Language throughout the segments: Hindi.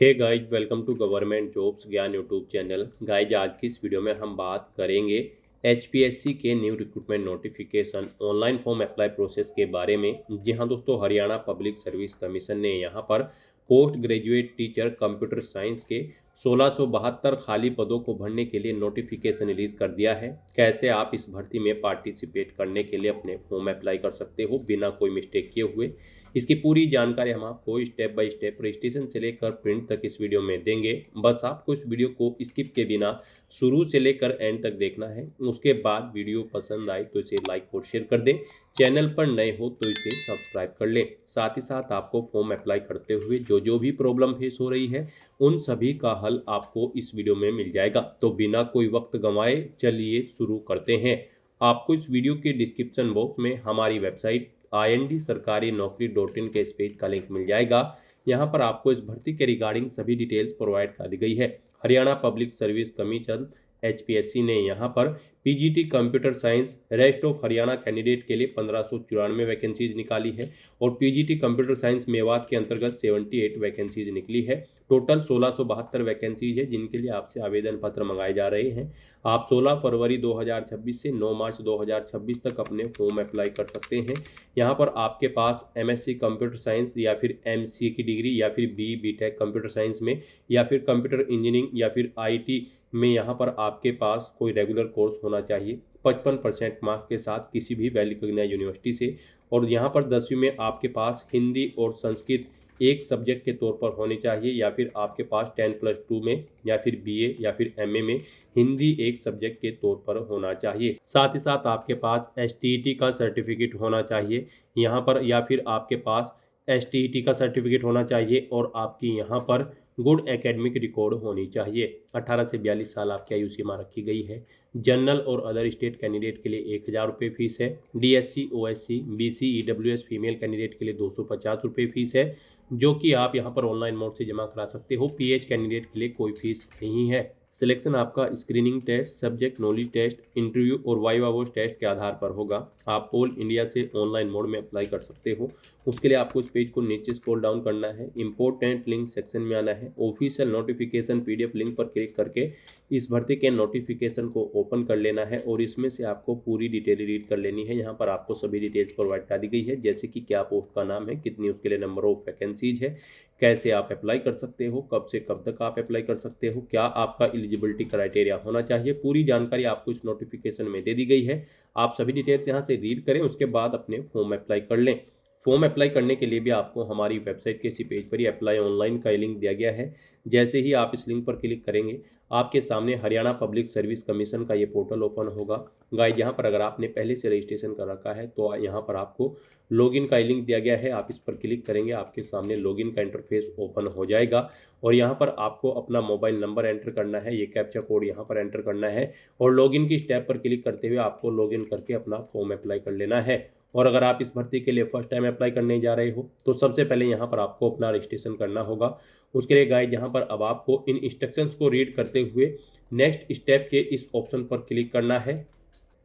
Hey guys, welcome to government jobs Gyan YouTube channel. Guys, आज की इस वीडियो में हम बात करेंगे एचपीएससी के new recruitment notification online form apply process के बारे में। जी हाँ दोस्तों, हरियाणा पब्लिक सर्विस कमीशन ने यहाँ पर post graduate teacher computer science के 1672 खाली पदों को भरने के लिए नोटिफिकेशन रिलीज कर दिया है। कैसे आप इस भर्ती में पार्टिसिपेट करने के लिए अपने फॉर्म अप्लाई कर सकते हो बिना कोई मिस्टेक किए हुए, इसकी पूरी जानकारी हम आपको स्टेप बाय स्टेप रजिस्ट्रेशन से लेकर प्रिंट तक इस वीडियो में देंगे। बस आपको इस वीडियो को स्किप के बिना शुरू से लेकर एंड तक देखना है। उसके बाद वीडियो पसंद आए तो इसे लाइक और शेयर कर दें। चैनल पर नए हो तो इसे सब्सक्राइब कर लें। साथ ही साथ आपको फॉर्म अप्लाई करते हुए जो भी प्रॉब्लम फेस हो रही है उन सभी का हल आपको इस वीडियो में मिल जाएगा। तो बिना कोई वक्त गंवाए चलिए शुरू करते हैं। आपको इस वीडियो के डिस्क्रिप्शन बॉक्स में हमारी वेबसाइट IND-sarkari-naukri.in के इस पेज का लिंक मिल जाएगा। यहाँ पर आपको इस भर्ती के रिगार्डिंग सभी डिटेल्स प्रोवाइड कर दी गई है। Haryana public service commission HPSC ने यहाँ पर PGT computer science rest of Haryana candidate के लिए 1594 वैकेंसीज निकाली है और पीजीटी कंप्यूटर साइंस मेवात के अंतर्गत 78 वैकेंसीज निकली है। टोटल 1672 वैकेंसीज है जिनके लिए आपसे आवेदन पत्र मंगाए जा रहे हैं। आप 16 फरवरी 2026 से 9 मार्च 2026 तक अपने फॉर्म अप्लाई कर सकते हैं। यहाँ पर आपके पास एमएससी कंप्यूटर साइंस या फिर एमसीए की डिग्री या फिर बीटेक कंप्यूटर साइंस में या फिर कंप्यूटर इंजीनियरिंग या फिर आईटी में यहाँ पर आपके पास कोई रेगुलर कोर्स होना चाहिए 55% मार्क्स के साथ किसी भी वेल रिकॉग्नाइज्ड यूनिवर्सिटी से। और यहाँ पर 10वीं में आपके पास हिंदी और संस्कृत एक सब्जेक्ट के तौर पर होनी चाहिए या फिर आपके पास 10+2 में या फिर बीए या फिर एमए में हिंदी एक सब्जेक्ट के तौर पर होना चाहिए। साथ ही साथ आपके पास एसटीईटी का सर्टिफिकेट होना चाहिए यहाँ पर, या फिर आपके पास एसटीईटी का सर्टिफिकेट होना चाहिए और आपकी यहाँ पर गुड एकेडमिक रिकॉर्ड होनी चाहिए। 18 से 42 साल आपकी आयु सीमा रखी गई है। जनरल और अदर स्टेट कैंडिडेट के लिए 1000 रुपये फीस है। DSC, OSC, BC, EWS female candidate के लिए 250 रुपये फीस है, जो कि आप यहाँ पर ऑनलाइन मोड से जमा करा सकते हो। पीएच कैंडिडेट के लिए कोई फीस नहीं है। सिलेक्शन आपका screening test, subject knowledge test, interview और वाइवा वॉइस टेस्ट के आधार पर होगा। आप ऑल इंडिया से ऑनलाइन मोड में अप्लाई कर सकते हो। उसके लिए आपको इस पेज को नीचे स्क्रॉल डाउन करना है, इंपॉर्टेंट लिंक सेक्शन में आना है, ऑफिशियल नोटिफिकेशन पीडीएफ लिंक पर क्लिक करके इस भर्ती के नोटिफिकेशन को ओपन कर लेना है और इसमें से आपको पूरी डिटेल रीड कर लेनी है। यहाँ पर आपको सभी डिटेल्स प्रोवाइड कर दी गई है, जैसे कि क्या पोस्ट का नाम है, कितनी उसके लिए नंबर ऑफ वैकेंसीज है, कैसे आप अप्लाई कर सकते हो, कब से कब तक आप अप्लाई कर सकते हो, क्या आपका एलिजिबिलिटी क्राइटेरिया होना चाहिए। पूरी जानकारी आपको इस नोटिफिकेशन में दे दी गई है। आप सभी डिटेल्स यहाँ से रीड करें, उसके बाद अपने फॉर्म अप्लाई कर लें। फॉर्म अप्लाई करने के लिए भी आपको हमारी वेबसाइट के इसी पेज पर ही अप्लाई ऑनलाइन का लिंक दिया गया है। जैसे ही आप इस लिंक पर क्लिक करेंगे आपके सामने हरियाणा पब्लिक सर्विस कमीशन का ये पोर्टल ओपन होगा। गाइस, यहाँ पर अगर आपने पहले से रजिस्ट्रेशन कर रखा है तो यहाँ पर आपको लॉगिन का लिंक दिया गया है। आप इस पर क्लिक करेंगे, आपके सामने लॉगिन का इंटरफेस ओपन हो जाएगा और यहाँ पर आपको अपना मोबाइल नंबर एंटर करना है, ये कैप्चा कोड यहाँ पर एंटर करना है और लॉगिन की स्टेप पर क्लिक करते हुए आपको लॉगिन करके अपना फॉर्म अप्लाई कर लेना है। और अगर आप इस भर्ती के लिए फर्स्ट टाइम अप्लाई करने जा रहे हो तो सबसे पहले यहाँ पर आपको अपना रजिस्ट्रेशन करना होगा। उसके लिए गाइड यहाँ पर अब आपको इन इंस्ट्रक्शंस को रीड करते हुए नेक्स्ट स्टेप के इस ऑप्शन पर क्लिक करना है।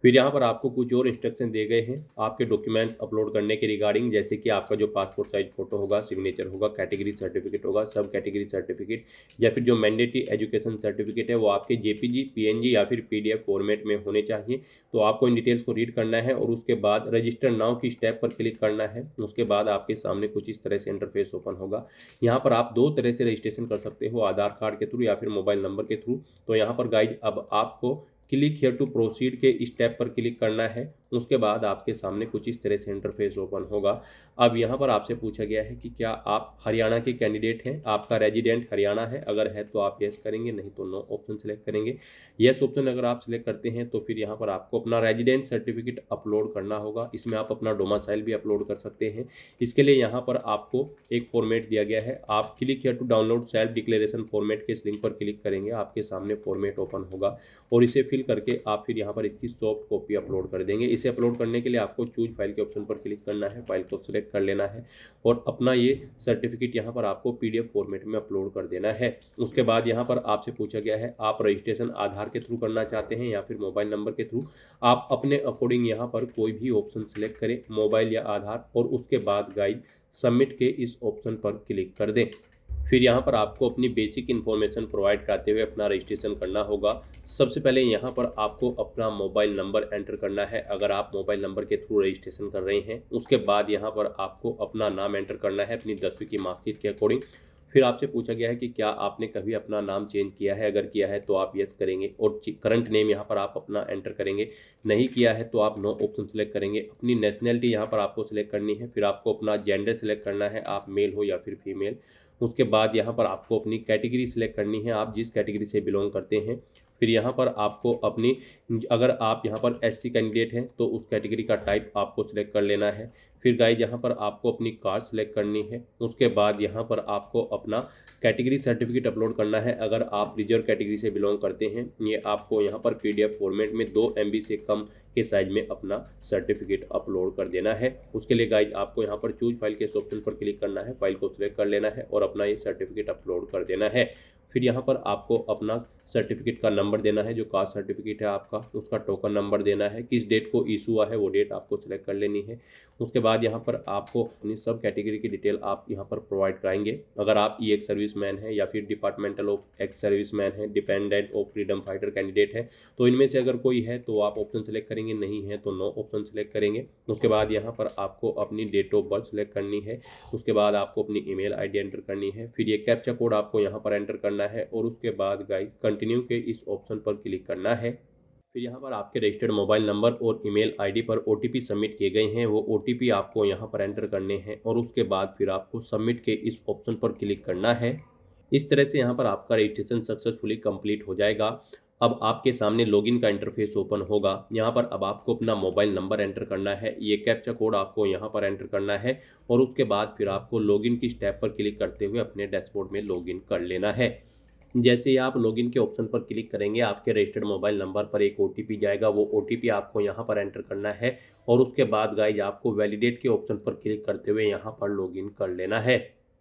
फिर यहाँ पर आपको कुछ और इंस्ट्रक्शन दिए गए हैं आपके डॉक्यूमेंट्स अपलोड करने के रिगार्डिंग, जैसे कि आपका जो पासपोर्ट साइज फोटो होगा, सिग्नेचर होगा, कैटेगरी सर्टिफिकेट होगा, सब कैटेगरी सर्टिफिकेट या फिर जो मैंडेटरी एजुकेशन सर्टिफिकेट है वो आपके जेपीजी, पीएनजी या फिर पीडीएफ फॉर्मेट में होने चाहिए। तो आपको इन डिटेल्स को रीड करना है और उसके बाद रजिस्टर नाउ की स्टेप पर क्लिक करना है। उसके बाद आपके सामने कुछ इस तरह से इंटरफेस ओपन होगा। यहाँ पर आप दो तरह से रजिस्ट्रेशन कर सकते हो, आधार कार्ड के थ्रू या फिर मोबाइल नंबर के थ्रू। तो यहाँ पर गाइड अब आपको क्लिक हियर टू प्रोसीड के स्टेप पर क्लिक करना है। उसके बाद आपके सामने कुछ इस तरह से इंटरफेस ओपन होगा। अब यहाँ पर आपसे पूछा गया है कि क्या आप हरियाणा के कैंडिडेट हैं, आपका रेजिडेंट हरियाणा है, अगर है तो आप यस करेंगे, नहीं तो नो ऑप्शन सेलेक्ट करेंगे। यस ऑप्शन अगर आप सिलेक्ट करते हैं तो फिर यहाँ पर आपको अपना रेजिडेंट सर्टिफिकेट अपलोड करना होगा। इसमें आप अपना डोमिसाइल भी अपलोड कर सकते हैं। इसके लिए यहाँ पर आपको एक फॉर्मेट दिया गया है, आप click here to download self declaration format के इस लिंक पर क्लिक करेंगे, आपके सामने फॉर्मेट ओपन होगा और इसे फिल करके आप फिर यहाँ पर इसकी सॉफ्ट कॉपी अपलोड कर देंगे। इसे अपलोड करने के लिए आपको चूज फाइल के ऑप्शन पर क्लिक करना है, फाइल को सिलेक्ट कर लेना है और अपना ये सर्टिफिकेट यहाँ पर आपको पीडीएफ फॉर्मेट में अपलोड कर देना है। उसके बाद यहाँ पर आपसे पूछा गया है आप रजिस्ट्रेशन आधार के थ्रू करना चाहते हैं या फिर मोबाइल नंबर के थ्रू। आप अपने अकॉर्डिंग यहाँ पर कोई भी ऑप्शन सिलेक्ट करें, मोबाइल या आधार, और उसके बाद गाइड सबमिट के इस ऑप्शन पर क्लिक कर दें। फिर यहाँ पर आपको अपनी बेसिक इन्फॉर्मेशन प्रोवाइड कराते हुए अपना रजिस्ट्रेशन करना होगा। सबसे पहले यहाँ पर आपको अपना मोबाइल नंबर एंटर करना है, अगर आप मोबाइल नंबर के थ्रू रजिस्ट्रेशन कर रहे हैं। उसके बाद यहाँ पर आपको अपना नाम एंटर करना है अपनी 10वीं की मार्कशीट के अकॉर्डिंग। फिर आपसे पूछा गया है कि क्या आपने कभी अपना नाम चेंज किया है, अगर किया है तो आप यस करेंगे और करंट नेम यहाँ पर आप अपना एंटर करेंगे, नहीं किया है तो आप नो ऑप्शन सेलेक्ट करेंगे। अपनी नेशनैलिटी यहाँ पर आपको सिलेक्ट करनी है, फिर आपको अपना जेंडर सेलेक्ट करना है, आप मेल हो या फिर फीमेल। उसके बाद यहाँ पर आपको अपनी कैटेगरी सिलेक्ट करनी है, आप जिस कैटेगरी से बिलोंग करते हैं। फिर यहाँ पर आपको अपनी, अगर आप यहाँ पर एससी कैंडिडेट हैं तो उस कैटेगरी का टाइप आपको सिलेक्ट कर लेना है। फिर गाइज यहाँ पर आपको अपनी कास्ट सिलेक्ट करनी है। उसके बाद यहाँ पर आपको अपना कैटेगरी सर्टिफिकेट अपलोड करना है, अगर आप रिजर्व कैटेगरी से बिलोंग करते हैं। ये आपको यहाँ पर पीडीएफ फॉर्मेट में 2 MB से कम के साइज में अपना सर्टिफिकेट अपलोड कर देना है। उसके लिए गाइज आपको यहाँ पर चूज फाइल के इस ऑप्शन पर क्लिक करना है, फाइल को सिलेक्ट कर लेना है और अपना ये सर्टिफिकेट अपलोड कर देना है। फिर यहाँ पर आपको अपना सर्टिफिकेट का नंबर देना है, जो कास्ट सर्टिफिकेट है आपका उसका टोकन नंबर देना है, किस डेट को इशू हुआ है वो डेट आपको सिलेक्ट कर लेनी है। उसके बाद यहाँ पर आपको अपनी सब कैटेगरी की डिटेल आप यहाँ पर प्रोवाइड कराएंगे, अगर आप एक्स सर्विसमैन है या फिर डिपार्टमेंटल ऑफ एक्स सर्विसमैन है, dependent of freedom fighter candidate है, तो इनमें से अगर कोई है तो आप ऑप्शन सेलेक्ट करेंगे, नहीं है तो नो ऑप्शन सेलेक्ट करेंगे। उसके बाद यहाँ पर आपको अपनी डेट ऑफ बर्थ सेलेक्ट करनी है। उसके बाद आपको अपनी ईमेल आईडी एंटर करनी है, फिर ये कैप्चा कोड आपको यहाँ पर एंटर करना है और उसके बाद गाइस कंटिन्यू के इस ऑप्शन पर क्लिक करना है। फिर यहाँ पर आपके रजिस्टर्ड मोबाइल नंबर और ईमेल आईडी पर OTP सबमिट किए गए हैं, वो OTP आपको यहाँ पर एंटर करने हैं और उसके बाद फिर आपको सबमिट के इस ऑप्शन पर क्लिक करना है। इस तरह से यहाँ पर आपका रजिस्ट्रेशन सक्सेसफुली कंप्लीट हो जाएगा। अब आपके सामने लॉगिन का इंटरफेस ओपन होगा। यहाँ पर अब आपको अपना मोबाइल नंबर एंटर करना है, ये कैप्चा कोड आपको यहाँ पर एंटर करना है और उसके बाद फिर आपको लॉगिन की स्टेप पर क्लिक करते हुए अपने डैशबोर्ड में लॉगिन कर लेना है। जैसे ही आप लॉगिन के ऑप्शन पर क्लिक करेंगे, आपके रजिस्टर्ड मोबाइल नंबर पर एक OTP जाएगा, वो OTP आपको यहाँ पर एंटर करना है और उसके बाद गाइज आपको वैलिडेट के ऑप्शन पर क्लिक करते हुए यहाँ पर लॉगिन कर लेना है।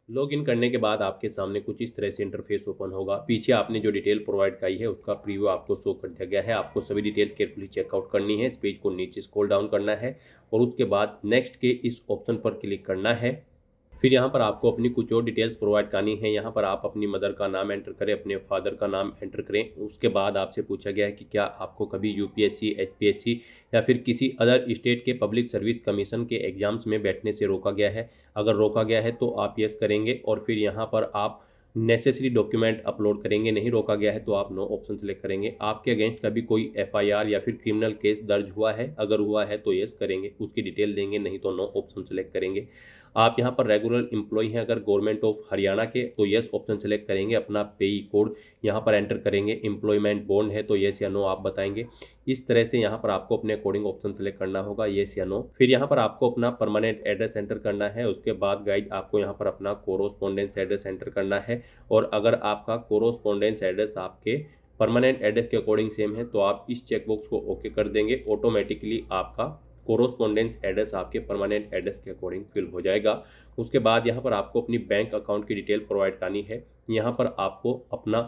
लॉगिन करने के बाद आपके सामने कुछ इस तरह से इंटरफेस ओपन होगा। पीछे आपने जो डिटेल प्रोवाइड कराई है उसका प्रीव्यू आपको शो कर दिया गया है, आपको सभी डिटेल्स केयरफुली चेकआउट करनी है। इस पेज को नीचे स्क्रॉल डाउन करना है और उसके बाद नेक्स्ट के इस ऑप्शन पर क्लिक करना है। फिर यहाँ पर आपको अपनी कुछ और डिटेल्स प्रोवाइड करनी है। यहाँ पर आप अपनी मदर का नाम एंटर करें, अपने फादर का नाम एंटर करें। उसके बाद आपसे पूछा गया है कि क्या आपको कभी UPSC, HPSC या फिर किसी अदर स्टेट के पब्लिक सर्विस कमीशन के एग्जाम्स में बैठने से रोका गया है। अगर रोका गया है तो आप यस करेंगे और फिर यहाँ पर आप नेसेसरी डॉक्यूमेंट अपलोड करेंगे, नहीं रोका गया है तो आप नो ऑप्शन सेलेक्ट करेंगे। आपके अगेंस्ट कभी कोई FIR या फिर क्रिमिनल केस दर्ज हुआ है, अगर हुआ है तो यस करेंगे, उसकी डिटेल देंगे, नहीं तो नो ऑप्शन सेलेक्ट करेंगे। आप यहाँ पर रेगुलर एम्प्लॉय हैं अगर गवर्नमेंट ऑफ हरियाणा के तो यस ऑप्शन सेलेक्ट करेंगे, अपना पेई कोड यहाँ पर एंटर करेंगे। एम्प्लॉयमेंट बॉन्ड है तो यस या नो आप बताएंगे। इस तरह से यहाँ पर आपको अपने अकॉर्डिंग ऑप्शन सेलेक्ट करना होगा, यस या नो। फिर यहाँ पर आपको अपना परमानेंट एड्रेस एंटर करना है। उसके बाद गाइड आपको यहाँ पर अपना कोरोस्पोंडेंस एड्रेस एंटर करना है और अगर आपका कोरोस्पोंडेंस एड्रेस आपके परमानेंट एड्रेस के अकॉर्डिंग सेम है तो आप इस चेकबॉक्स को ओके कर देंगे, ऑटोमेटिकली आपका कोरोस्पोंडेंस एड्रेस आपके परमानेंट एड्रेस के अकॉर्डिंग फिल हो जाएगा। उसके बाद यहाँ पर आपको अपनी बैंक अकाउंट की डिटेल प्रोवाइड करनी है। यहाँ पर आपको अपना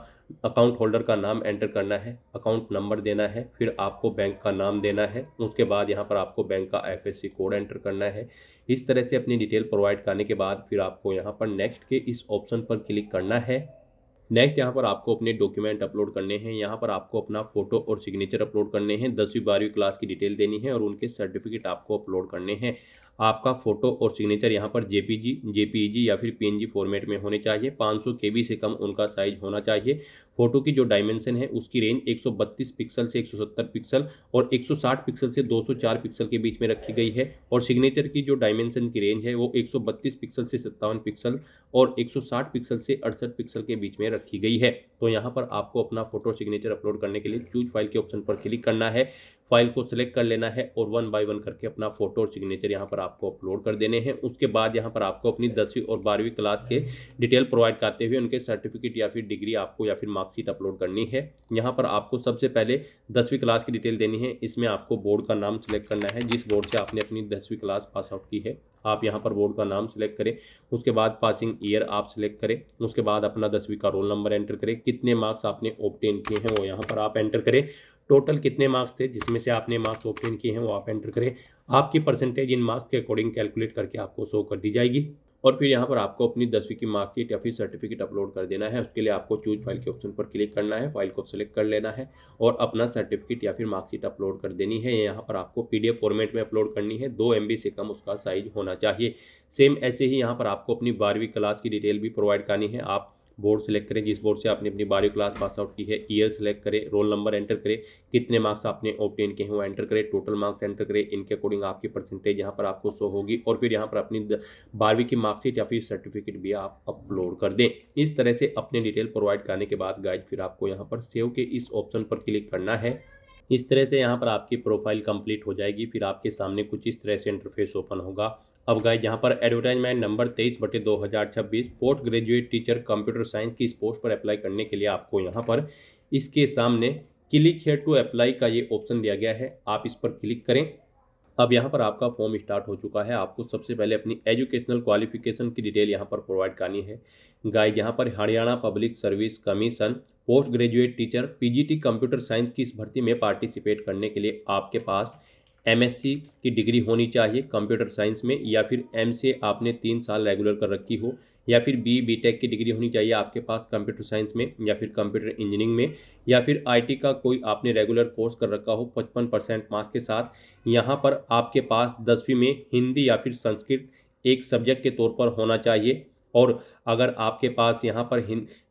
अकाउंट होल्डर का नाम एंटर करना है, अकाउंट नंबर देना है, फिर आपको बैंक का नाम देना है। उसके बाद यहाँ पर आपको बैंक का IFSC कोड एंटर करना है। इस तरह से अपनी डिटेल प्रोवाइड करने के बाद फिर आपको यहाँ पर नेक्स्ट के इस ऑप्शन पर क्लिक करना है। नेक्स्ट यहाँ पर आपको अपने डॉक्यूमेंट अपलोड करने हैं। यहाँ पर आपको अपना फोटो और सिग्नेचर अपलोड करने हैं, 10वीं 12वीं क्लास की डिटेल देनी है और उनके सर्टिफिकेट आपको अपलोड करने हैं। आपका फोटो और सिग्नेचर यहाँ पर JPG, JPEG या फिर PNG फॉर्मेट में होने चाहिए। 500 KB से कम उनका साइज होना चाहिए। फोटो की जो डायमेंशन है उसकी रेंज 132 पिक्सल से 170 पिक्सल और 160 पिक्सल से 204 पिक्सल के बीच में रखी गई है। और सिग्नेचर की जो डायमेंशन की रेंज है वो 132 पिक्सल से 57 पिक्सल और 160 पिक्सल से 68 पिक्सल के बीच में रखी गई है। तो यहाँ पर आपको अपना फोटो सिग्नेचर अपलोड करने के लिए चूज फाइल के ऑप्शन पर क्लिक करना है, फाइल को सिलेक्ट कर लेना है और 1 बाय 1 करके अपना फोटो और सिग्नेचर यहाँ पर आपको अपलोड कर देने हैं। उसके बाद यहाँ पर आपको अपनी 10वीं और 12वीं क्लास के डिटेल प्रोवाइड करते हुए उनके सर्टिफिकेट या फिर डिग्री आपको या फिर मार्कशीट अपलोड करनी है। यहाँ पर आपको सबसे पहले 10वीं क्लास की डिटेल देनी है। इसमें आपको बोर्ड का नाम सिलेक्ट करना है, जिस बोर्ड से आपने अपनी 10वीं क्लास पास आउट की है आप यहाँ पर बोर्ड का नाम सिलेक्ट करें। उसके बाद पासिंग ईयर आप सिलेक्ट करें। उसके बाद अपना 10वीं का रोल नंबर एंटर करें, कितने मार्क्स आपने ऑब्टेन किए हैं वो यहाँ पर आप एंटर करें। टोटल कितने मार्क्स थे जिसमें से आपने मार्क्स ऑब्टेन किए हैं वो आप एंटर करें। आपकी परसेंटेज इन मार्क्स के अकॉर्डिंग कैलकुलेट करके आपको शो कर दी जाएगी। और फिर यहाँ पर आपको अपनी 10वीं की मार्कशीट या फिर सर्टिफिकेट अपलोड कर देना है। उसके लिए आपको चूज फाइल के ऑप्शन पर क्लिक करना है, फाइल को सेलेक्ट कर लेना है और अपना सर्टिफिकेट या फिर मार्कशीट अपलोड कर देनी है। यहाँ पर आपको पीडीएफ फॉर्मेट में अपलोड करनी है, 2 MB से कम उसका साइज होना चाहिए। सेम ऐसे ही यहाँ पर आपको अपनी 12वीं क्लास की डिटेल भी प्रोवाइड करनी है। आप बोर्ड सेलेक्ट करें, जिस बोर्ड से आपने अपनी 12वीं क्लास पास आउट की है, ईयर सेलेक्ट करें, रोल नंबर एंटर करें, कितने मार्क्स आपने ऑब्टेन किए हैं वो एंटर करें, टोटल मार्क्स एंटर करें, इनके अकॉर्डिंग आपकी परसेंटेज यहाँ पर आपको शो होगी और फिर यहाँ पर अपनी 12वीं की मार्कशीट या फिर सर्टिफिकेट भी आप अपलोड कर दें। इस तरह से अपने डिटेल प्रोवाइड करने के बाद गाइज फिर आपको यहाँ पर सेव के इस ऑप्शन पर क्लिक करना है। इस तरह से यहाँ पर आपकी प्रोफाइल कंप्लीट हो जाएगी। फिर आपके सामने कुछ इस तरह से इंटरफेस ओपन होगा। अब गाइस यहाँ पर advertisement number 23/2026 post graduate teacher computer science की इस पोस्ट पर अप्लाई करने के लिए आपको यहाँ पर इसके सामने क्लिक हियर टू अप्लाई का ये ऑप्शन दिया गया है, आप इस पर क्लिक करें। अब यहाँ पर आपका फॉर्म स्टार्ट हो चुका है। आपको सबसे पहले अपनी एजुकेशनल क्वालिफिकेशन की डिटेल यहाँ पर प्रोवाइड करनी है। गाइस यहाँ पर Haryana public service commission post graduate teacher PGT computer science की इस भर्ती में पार्टिसिपेट करने के लिए आपके पास एमएससी की डिग्री होनी चाहिए कंप्यूटर साइंस में, या फिर एमसीए आपने 3 साल रेगुलर कर रखी हो, या फिर बीटेक की डिग्री होनी चाहिए आपके पास कंप्यूटर साइंस में या फिर कंप्यूटर इंजीनियरिंग में, या फिर आईटी का कोई आपने रेगुलर कोर्स कर रखा हो 55% मार्क्स के साथ। यहाँ पर आपके पास 10वीं में हिंदी या फिर संस्कृत एक सब्जेक्ट के तौर पर होना चाहिए, और अगर आपके पास यहाँ पर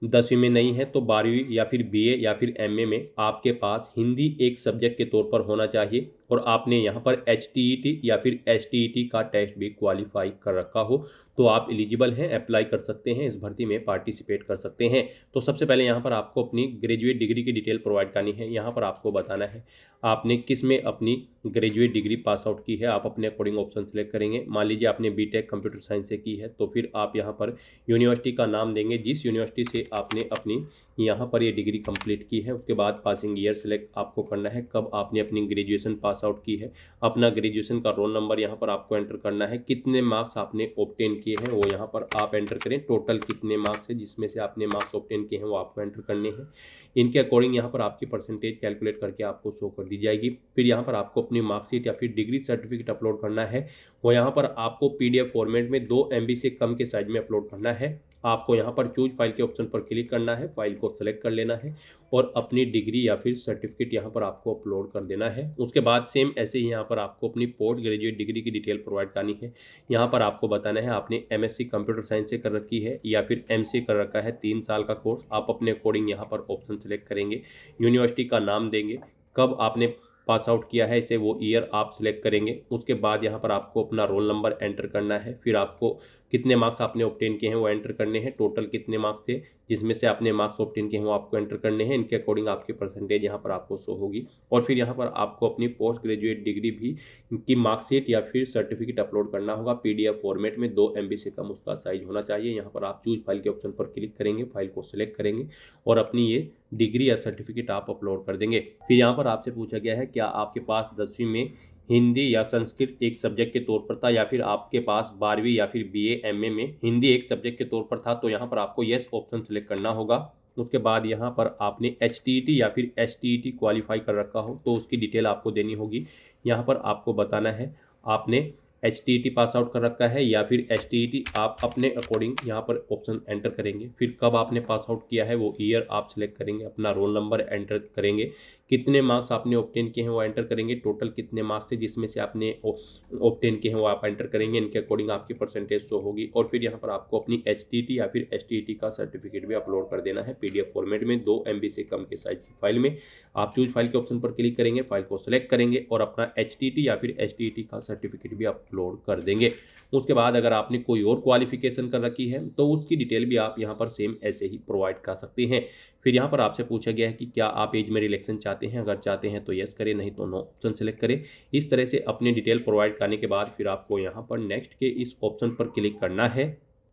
10वीं में नहीं है तो 12वीं या फिर बीए या फिर एमए में आपके पास हिंदी एक सब्जेक्ट के तौर पर होना चाहिए, और आपने यहाँ पर एचटीईटी या फिर एसटीईटी का टेस्ट भी क्वालिफाई कर रखा हो, तो आप एलिजिबल हैं, अप्लाई कर सकते हैं, इस भर्ती में पार्टिसिपेट कर सकते हैं। तो सबसे पहले यहाँ पर आपको अपनी ग्रेजुएट डिग्री की डिटेल प्रोवाइड करनी है। यहाँ पर आपको बताना है आपने किस में अपनी ग्रेजुएट डिग्री पास आउट की है। आप अपने अकॉर्डिंग ऑप्शन सेलेक्ट करेंगे। मान लीजिए आपने बीटेक कंप्यूटर साइंस से की है, तो फिर आप यहाँ पर यूनिवर्सिटी का नाम देंगे जिस यूनिवर्सिटी से आपने अपनी यहाँ पर ये डिग्री कंप्लीट की है। उसके बाद पासिंग ईयर सेलेक्ट आपको करना है, कब आपने अपनी ग्रेजुएशन पास आउट की है। अपना ग्रेजुएशन का रोल नंबर यहाँ पर आपको एंटर करना है। कितने मार्क्स आपने ऑब्टेन किए हैं वो यहाँ पर आप एंटर करें। टोटल कितने मार्क्स है जिसमें से आपने मार्क्स ऑब्टेन किए हैं वो आपको एंटर करने हैं। इनके अकॉर्डिंग यहाँ पर आपकी परसेंटेज कैलकुलेट करके आपको शो कर दी जाएगी। फिर यहाँ पर आपको अपनी मार्कशीट या फिर डिग्री सर्टिफिकेट अपलोड करना है। वो यहाँ पर आपको पीडीएफ फॉर्मेट में 2 MB से कम के साइज में अपलोड करना है। आपको यहाँ पर चूज फाइल के ऑप्शन पर क्लिक करना है, फाइल को सेलेक्ट कर लेना है और अपनी डिग्री या फिर सर्टिफिकेट यहाँ पर आपको अपलोड कर देना है। उसके बाद सेम ऐसे ही यहाँ पर आपको अपनी पोस्ट ग्रेजुएट डिग्री की डिटेल प्रोवाइड करनी है। यहाँ पर आपको बताना है आपने एमएससी कंप्यूटर साइंस से कर रखी है या फिर एमसीए कर रखा है 3 साल का कोर्स। आप अपने अकॉर्डिंग यहाँ पर ऑप्शन सेलेक्ट करेंगे, यूनिवर्सिटी का नाम देंगे, कब आपने पास आउट किया है इसे वो ईयर आप सिलेक्ट करेंगे। उसके बाद यहाँ पर आपको अपना रोल नंबर एंटर करना है। फिर आपको कितने मार्क्स आपने ऑब्टेन किए हैं वो एंटर करने हैं। टोटल कितने मार्क्स थे जिसमें से आपने मार्क्स ऑब्टेन किए हैं वो आपको एंटर करने हैं। इनके अकॉर्डिंग आपकी परसेंटेज यहाँ पर आपको शो होगी। और फिर यहाँ पर आपको अपनी पोस्ट ग्रेजुएट डिग्री भी की मार्कशीट या फिर सर्टिफिकेट अपलोड करना होगा। पीडीएफ फॉर्मेट में 2 MB से कम उसका साइज होना चाहिए। यहाँ पर आप चूज फाइल के ऑप्शन पर क्लिक करेंगे, फाइल को सिलेक्ट करेंगे और अपनी ये डिग्री या सर्टिफिकेट आप अपलोड कर देंगे। फिर यहाँ पर आपसे पूछा गया है क्या आपके पास 10वीं में हिंदी या संस्कृत एक सब्जेक्ट के तौर पर था, या फिर आपके पास 12वीं या फिर बीए एमए में हिंदी एक सब्जेक्ट के तौर पर था। तो यहाँ पर आपको यस ऑप्शन सेलेक्ट करना होगा। उसके बाद यहाँ पर आपने एचटीईटी या फिर एसटीईटी क्वालिफाई कर रखा हो तो उसकी डिटेल आपको देनी होगी। यहाँ पर आपको बताना है आपने एचटीईटी पास आउट कर रखा है या फिर एसटीईटी, आप अपने अकॉर्डिंग यहाँ पर ऑप्शन एंटर करेंगे। फिर कब आपने पास आउट किया है वो ईयर आप सिलेक्ट करेंगे, अपना रोल नंबर एंटर करेंगे, कितने मार्क्स आपने ऑब्टेन किए हैं वो एंटर करेंगे, टोटल कितने मार्क्स थे जिसमें से आपने ऑब्टेन किए हैं वो आप एंटर करेंगे। इनके अकॉर्डिंग आपकी परसेंटेज शो होगी। और फिर यहाँ पर आपको अपनी एचटीईटी या फिर एसटीईटी का सर्टिफिकेट भी अपलोड कर देना है पीडीएफ फॉर्मेट में 2 MB से कम के साइज की फाइल में। आप चूज फाइल के ऑप्शन पर क्लिक करेंगे, फाइल को सिलेक्ट करेंगे और अपना एचटीईटी या फिर एसटीईटी का सर्टिफिकेट भी अपलोड कर देंगे। उसके बाद अगर आपने कोई और क्वालिफिकेशन कर रखी है तो उसकी डिटेल भी आप यहाँ पर सेम ऐसे ही प्रोवाइड कर सकते हैं। फिर यहाँ पर आपसे पूछा गया है कि क्या आप एज में रिलैक्सेशन चाहते हैं। अगर चाहते हैं तो यस करें, नहीं तो नो ऑप्शन सेलेक्ट करें। इस तरह से अपनी डिटेल प्रोवाइड करने के बाद फिर आपको यहाँ पर नेक्स्ट के इस ऑप्शन पर क्लिक करना है।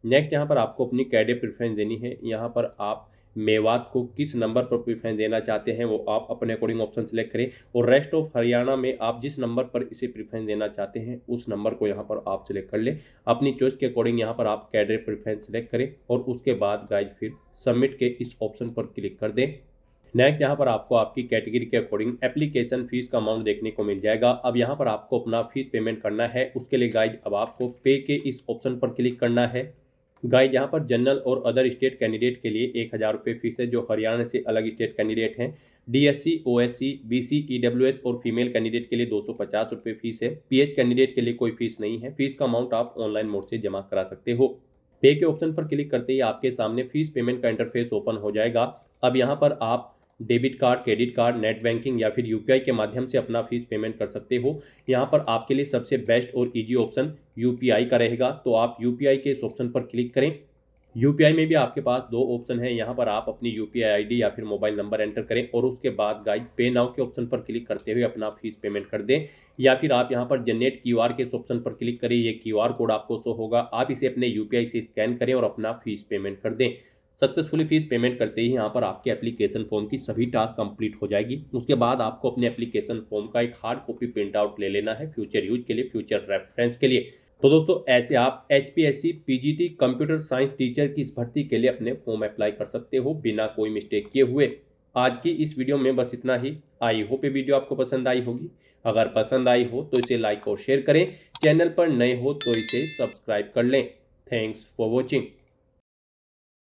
नेक्स्ट यहाँ पर आपको अपनी कैडेट प्रेफरेंस देनी है। यहाँ पर आप मेवात को किस नंबर पर प्रेफरेंस देना चाहते हैं वो आप अपने अकॉर्डिंग ऑप्शन सेलेक्ट करें, और रेस्ट ऑफ हरियाणा में आप जिस नंबर पर इसे प्रेफरेंस देना चाहते हैं उस नंबर को यहाँ पर आप सिलेक्ट कर लें। अपनी चॉइस के अकॉर्डिंग यहाँ पर आप कैडेट प्रेफरेंस सेलेक्ट करें और उसके बाद गाइज फिर सबमिट के इस ऑप्शन पर क्लिक कर दें। नेक्स्ट यहाँ पर आपको आपकी कैटेगरी के अकॉर्डिंग एप्लीकेशन फीस का अमाउंट देखने को मिल जाएगा। अब यहाँ पर आपको अपना फीस पेमेंट करना है। उसके लिए गाइज अब आपको पे के इस ऑप्शन पर क्लिक करना है। गाइज यहाँ पर जनरल और अदर स्टेट कैंडिडेट के लिए 1000 रुपये फीस है, जो हरियाणा से अलग स्टेट कैंडिडेट हैं। डीएससी, ओएससी, बीसी, ईडब्ल्यूएस और फीमेल कैंडिडेट के लिए 250 रुपये फीस है। पीएच कैंडिडेट के लिए कोई फीस नहीं है। फीस का अमाउंट आप ऑनलाइन मोड से जमा करा सकते हो। पे के ऑप्शन पर क्लिक करते ही आपके सामने फीस पेमेंट का इंटरफेस ओपन हो जाएगा। अब यहाँ पर आप debit card, credit card, net banking या फिर यूपीआई के माध्यम से अपना फीस पेमेंट कर सकते हो। यहाँ पर आपके लिए सबसे बेस्ट और इजी ऑप्शन यूपीआई का रहेगा, तो आप यूपीआई के इस ऑप्शन पर क्लिक करें। यूपीआई में भी आपके पास दो ऑप्शन है। यहाँ पर आप अपनी यूपीआई आईडी या फिर मोबाइल नंबर एंटर करें और उसके बाद गाइज पे नाउ के ऑप्शन पर क्लिक करते हुए अपना फीस पेमेंट कर दें, या फिर आप यहाँ पर जनरेट क्यूआर के इस ऑप्शन पर क्लिक करें। ये क्यूआर कोड आपको शो होगा, आप इसे अपने यूपीआई से स्कैन करें और अपना फीस पेमेंट कर दें। सक्सेसफुली फीस पेमेंट करते ही यहाँ पर आपके एप्लीकेशन फॉर्म की सभी टास्क कंप्लीट हो जाएगी। उसके बाद आपको अपने एप्लीकेशन फॉर्म का एक हार्ड कॉपी प्रिंट आउट ले लेना है फ्यूचर यूज के लिए, फ्यूचर रेफरेंस के लिए। तो दोस्तों ऐसे आप HPSC PGT computer science teacher की इस भर्ती के लिए अपने फॉर्म अप्लाई कर सकते हो बिना कोई मिस्टेक किए हुए। आज की इस वीडियो में बस इतना ही। आई होप ये वीडियो आपको पसंद आई होगी। अगर पसंद आई हो तो इसे लाइक और शेयर करें। चैनल पर नए हो तो इसे सब्सक्राइब कर लें। Thanks for watching.